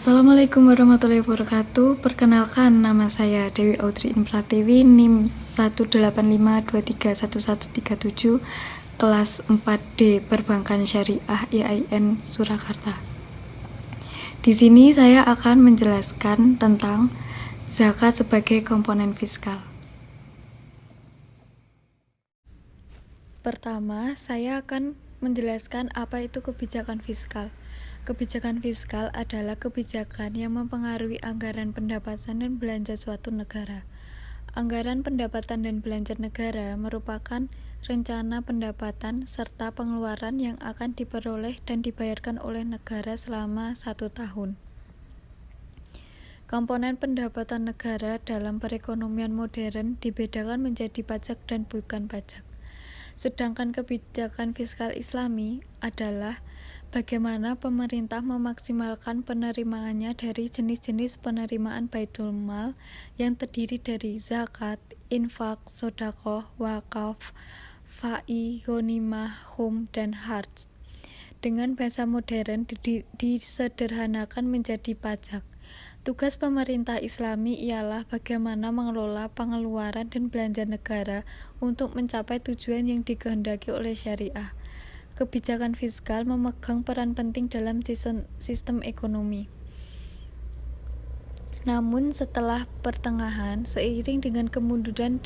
Assalamualaikum warahmatullahi wabarakatuh. Perkenalkan, nama saya Dewi Audrey Pratiwi, NIM 185231137, kelas 4D Perbankan Syariah IAIN Surakarta. Di sini saya akan menjelaskan tentang zakat sebagai komponen fiskal. Pertama, saya akan menjelaskan apa itu kebijakan fiskal. Kebijakan fiskal adalah kebijakan yang mempengaruhi anggaran pendapatan dan belanja suatu negara. Anggaran pendapatan dan belanja negara merupakan rencana pendapatan serta pengeluaran yang akan diperoleh dan dibayarkan oleh negara selama 1 tahun. Komponen pendapatan negara dalam perekonomian modern dibedakan menjadi pajak dan bukan pajak. Sedangkan kebijakan fiskal Islami adalah bagaimana pemerintah memaksimalkan penerimaannya dari jenis-jenis penerimaan Baitul Mal yang terdiri dari zakat, infak, sedekah, wakaf, fa'i, ghanimah, khum, dan harj. Dengan bahasa modern disederhanakan menjadi pajak. Tugas pemerintah Islami ialah bagaimana mengelola pengeluaran dan belanja negara untuk mencapai tujuan yang dikehendaki oleh syariah. Kebijakan fiskal memegang peran penting dalam sistem ekonomi. Namun setelah pertengahan, seiring dengan kemunduran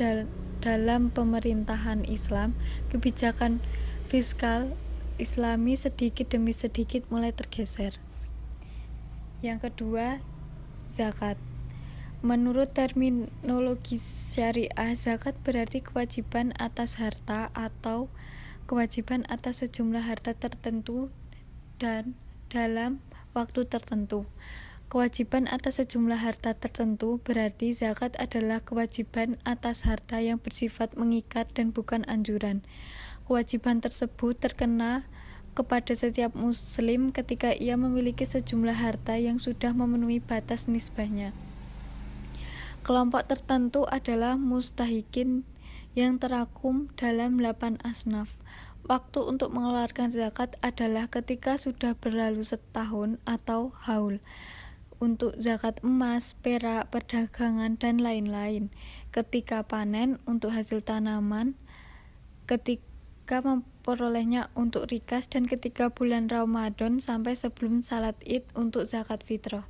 dalam pemerintahan Islam, kebijakan fiskal Islami sedikit demi sedikit mulai tergeser. Yang kedua, zakat. Menurut terminologi syariah, zakat berarti kewajiban atas harta atau kewajiban atas sejumlah harta tertentu dan dalam waktu tertentu. Kewajiban atas sejumlah harta tertentu berarti zakat adalah kewajiban atas harta yang bersifat mengikat dan bukan anjuran. Kewajiban tersebut terkena kepada setiap muslim ketika ia memiliki sejumlah harta yang sudah memenuhi batas nisbahnya. Kelompok tertentu adalah mustahikin yang terakum dalam 8 asnaf. Waktu untuk mengeluarkan zakat adalah ketika sudah berlalu setahun atau haul. Untuk zakat emas, perak, perdagangan, dan lain-lain. Ketika panen untuk hasil tanaman, ketika memperolehnya untuk rikas, dan ketika bulan Ramadan sampai sebelum salat Id untuk zakat fitrah.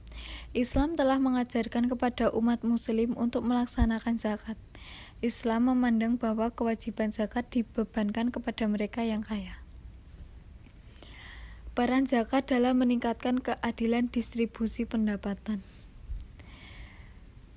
Islam telah mengajarkan kepada umat muslim untuk melaksanakan zakat. Islam memandang bahwa kewajiban zakat dibebankan kepada mereka yang kaya. Peran zakat dalam meningkatkan keadilan distribusi pendapatan.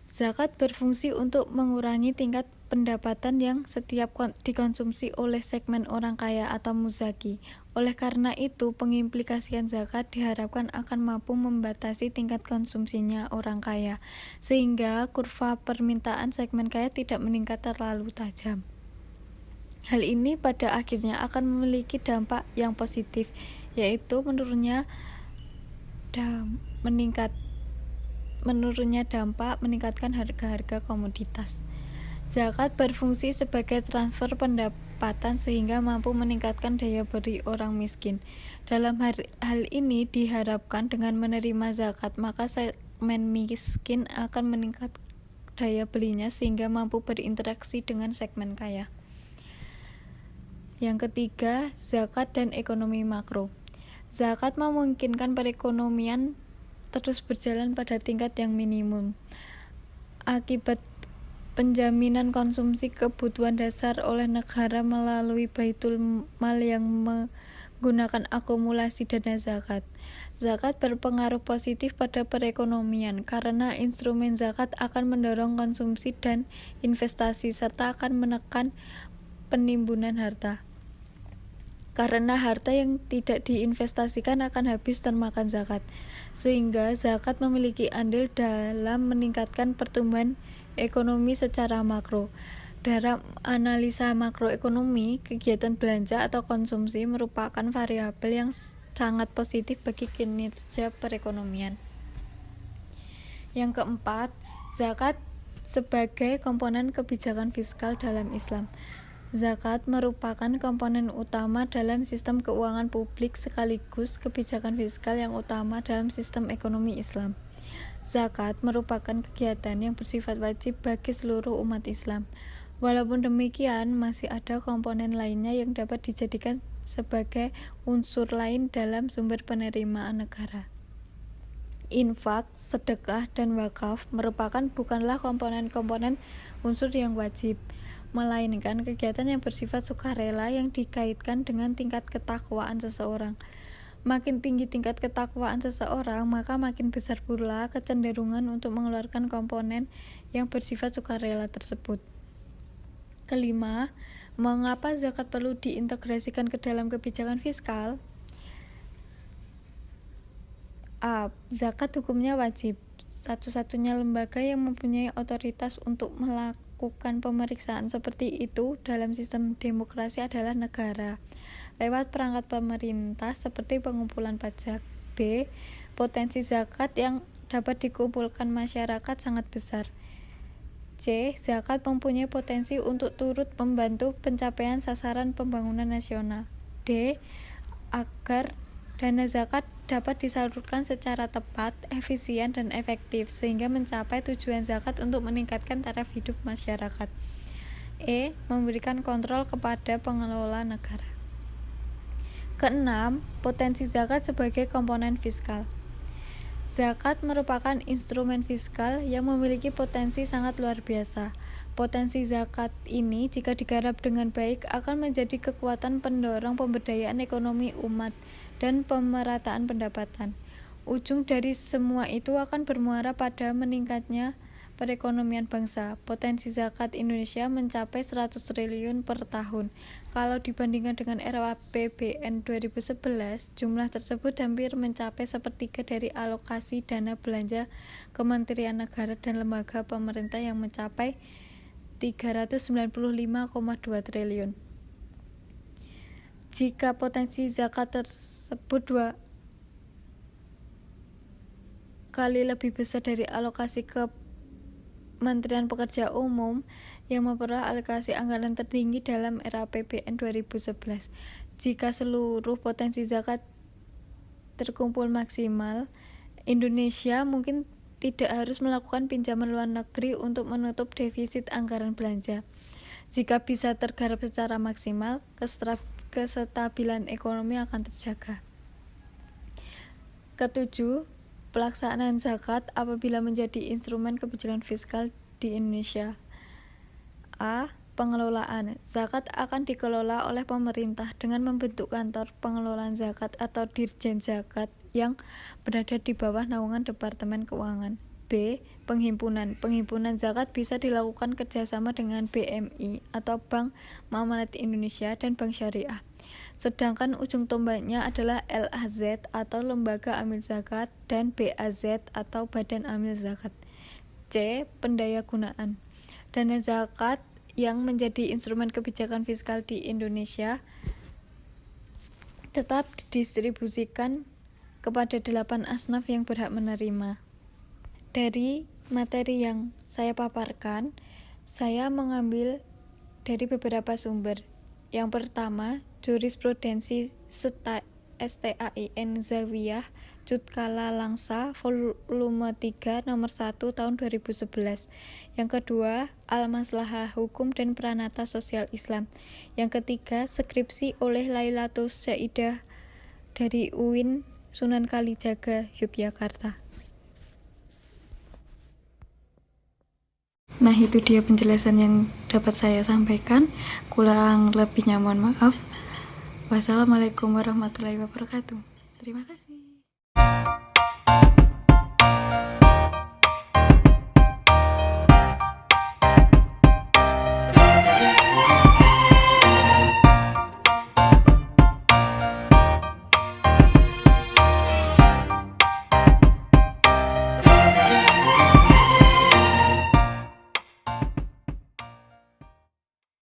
Zakat berfungsi untuk mengurangi tingkat pendapatan yang setiap dikonsumsi oleh segmen orang kaya atau muzaki. Oleh karena itu, pengimplikasian zakat diharapkan akan mampu membatasi tingkat konsumsinya orang kaya, sehingga kurva permintaan segmen kaya tidak meningkat terlalu tajam. Hal ini pada akhirnya akan memiliki dampak yang positif, yaitu menurunnya dampak meningkatkan harga-harga komoditas. Zakat berfungsi sebagai transfer pendapatan sehingga mampu meningkatkan daya beli orang miskin. Dalam hal ini diharapkan dengan menerima zakat, maka segmen miskin akan meningkat daya belinya sehingga mampu berinteraksi dengan segmen kaya. Yang ketiga, zakat dan ekonomi makro. Zakat memungkinkan perekonomian terus berjalan pada tingkat yang minimum. Akibat penjaminan konsumsi kebutuhan dasar oleh negara melalui Baitul Mal yang menggunakan akumulasi dana zakat. Zakat berpengaruh positif pada perekonomian karena instrumen zakat akan mendorong konsumsi dan investasi serta akan menekan penimbunan harta. Karena harta yang tidak diinvestasikan akan habis termakan zakat, sehingga zakat memiliki andil dalam meningkatkan pertumbuhan ekonomi secara makro. Dalam analisa makroekonomi, kegiatan belanja atau konsumsi merupakan variabel yang sangat positif bagi kinerja perekonomian. Yang keempat, zakat sebagai komponen kebijakan fiskal dalam Islam. Zakat merupakan komponen utama dalam sistem keuangan publik sekaligus kebijakan fiskal yang utama dalam sistem ekonomi Islam. Zakat merupakan kegiatan yang bersifat wajib bagi seluruh umat Islam. Walaupun demikian, masih ada komponen lainnya yang dapat dijadikan sebagai unsur lain dalam sumber penerimaan negara. Infak, sedekah, dan wakaf merupakan bukanlah komponen-komponen unsur yang wajib, melainkan kegiatan yang bersifat sukarela yang dikaitkan dengan tingkat ketakwaan seseorang. Makin tinggi tingkat ketakwaan seseorang, maka makin besar pula kecenderungan untuk mengeluarkan komponen yang bersifat sukarela tersebut. Kelima, mengapa zakat perlu diintegrasikan ke dalam kebijakan fiskal? A. Zakat hukumnya wajib. Satu-satunya lembaga yang mempunyai otoritas untuk melakukan pemeriksaan seperti itu dalam sistem demokrasi adalah negara, lewat perangkat pemerintah seperti pengumpulan pajak. B. Potensi zakat yang dapat dikumpulkan masyarakat sangat besar. C. Zakat mempunyai potensi untuk turut membantu pencapaian sasaran pembangunan nasional. D. Agar dana zakat dapat disalurkan secara tepat, efisien, dan efektif sehingga mencapai tujuan zakat untuk meningkatkan taraf hidup masyarakat. E. Memberikan kontrol kepada pengelola negara. Keenam, potensi zakat sebagai komponen fiskal. Zakat merupakan instrumen fiskal yang memiliki potensi sangat luar biasa. Potensi zakat ini jika digarap dengan baik akan menjadi kekuatan pendorong pemberdayaan ekonomi umat dan pemerataan pendapatan. Ujung dari semua itu akan bermuara pada meningkatnya perekonomian bangsa. Potensi zakat Indonesia mencapai 100 triliun per tahun. Kalau dibandingkan dengan era APBN 2011, jumlah tersebut hampir mencapai sepertiga dari alokasi dana belanja Kementerian Negara dan lembaga pemerintah yang mencapai 395,2 triliun. Jika potensi zakat tersebut 2 kali lebih besar dari alokasi Kementerian Pekerjaan Umum yang memperoleh alokasi anggaran tertinggi dalam era APBN 2011. Jika seluruh potensi zakat terkumpul maksimal, Indonesia mungkin tidak harus melakukan pinjaman luar negeri untuk menutup defisit anggaran belanja. Jika bisa tergarap secara maksimal, kestabilan ekonomi akan terjaga. Ketujuh, pelaksanaan zakat apabila menjadi instrumen kebijakan fiskal di Indonesia. A. Pengelolaan. Zakat akan dikelola oleh pemerintah dengan membentuk kantor pengelolaan zakat atau Dirjen Zakat yang berada di bawah naungan Departemen Keuangan. B. Penghimpunan. Penghimpunan zakat bisa dilakukan kerjasama dengan BMI atau Bank Muamalat Indonesia dan Bank Syariah. Sedangkan ujung tombaknya adalah LAZ atau Lembaga Amil Zakat dan BAZ atau Badan Amil Zakat. C. Pendayagunaan. Dana zakat yang menjadi instrumen kebijakan fiskal di Indonesia tetap didistribusikan kepada 8 asnaf yang berhak menerima. Dari materi yang saya paparkan, saya mengambil dari beberapa sumber. Yang pertama, jurisprudensi STAIN Zawiyah Cutkala Langsa volume 3 nomor 1 tahun 2011. Yang kedua, Al-Maslahah Hukum dan Pranata Sosial Islam. Yang ketiga, skripsi oleh Lailatus Saidah dari UIN Sunan Kalijaga, Yogyakarta. Nah, itu dia penjelasan yang dapat saya sampaikan. Kurang lebihnya mohon maaf. Wassalamualaikum warahmatullahi wabarakatuh. Terima kasih.